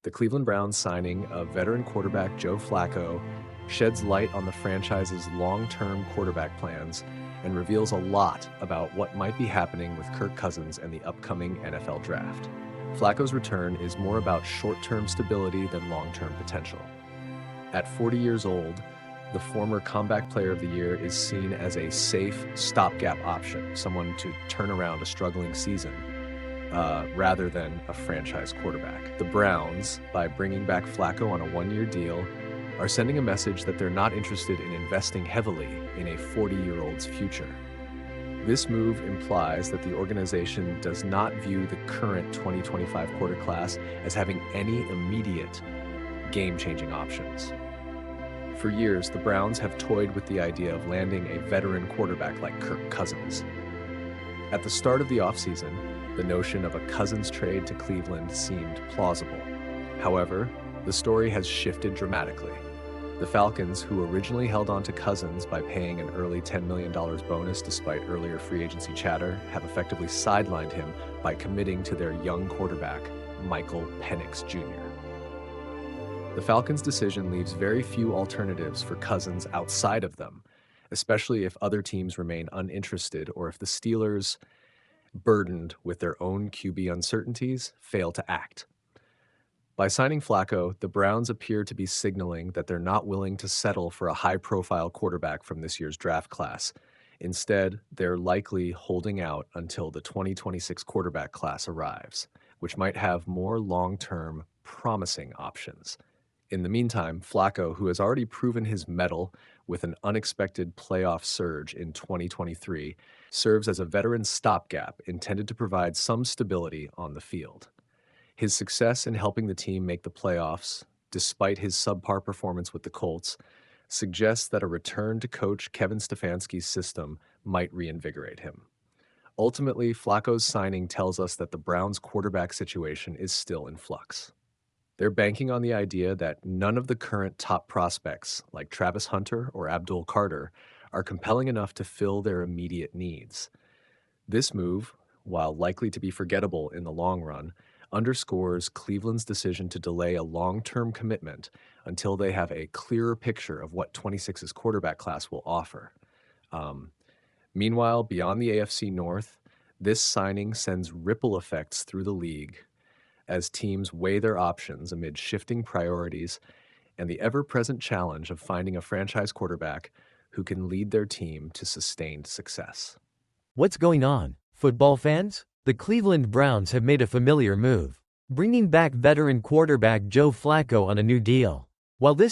The Cleveland Browns signing of veteran quarterback Joe Flacco sheds light on the franchise's long-term quarterback plans and reveals a lot about what might be happening with Kirk Cousins and the upcoming NFL draft. Flacco's return is more about short-term stability than long-term potential. At 40 years old, the former Comeback Player of the Year is seen as a safe stopgap option, someone to turn around a struggling season, rather than a franchise quarterback. The Browns, by bringing back Flacco on a one-year deal, are sending a message that they're not interested in investing heavily in a 40-year-old's future. This move implies that the organization does not view the current 2025 quarter class as having any immediate game-changing options. For years, the Browns have toyed with the idea of landing a veteran quarterback like Kirk Cousins. At the start of the offseason, the notion of a Cousins trade to Cleveland seemed plausible. However, the story has shifted dramatically. The Falcons, who originally held on to Cousins by paying an early $10 million bonus despite earlier free agency chatter, have effectively sidelined him by committing to their young quarterback, Michael Penix Jr. The Falcons' decision leaves very few alternatives for Cousins outside of them, especially if other teams remain uninterested or if the Steelers, burdened with their own QB uncertainties, fail to act. By signing Flacco, the Browns appear to be signaling that they're not willing to settle for a high-profile quarterback from this year's draft class. Instead, they're likely holding out until the 2026 quarterback class arrives, which might have more long-term, promising options. In the meantime, Flacco, who has already proven his mettle with an unexpected playoff surge in 2023, serves as a veteran stopgap intended to provide some stability on the field. His success in helping the team make the playoffs, despite his subpar performance with the Colts, suggests that a return to coach Kevin Stefanski's system might reinvigorate him. Ultimately, Flacco's signing tells us that the Browns' quarterback situation is still in flux. They're banking on the idea that none of the current top prospects, like Travis Hunter or Abdul Carter, are compelling enough to fill their immediate needs. This move, while likely to be forgettable in the long run, underscores Cleveland's decision to delay a long-term commitment until they have a clearer picture of what 26's quarterback class will offer. Meanwhile, beyond the AFC North, this signing sends ripple effects through the league as teams weigh their options amid shifting priorities and the ever-present challenge of finding a franchise quarterback who can lead their team to sustained success. What's going on, football fans? The Cleveland Browns have made a familiar move, bringing back veteran quarterback Joe Flacco on a new deal. While this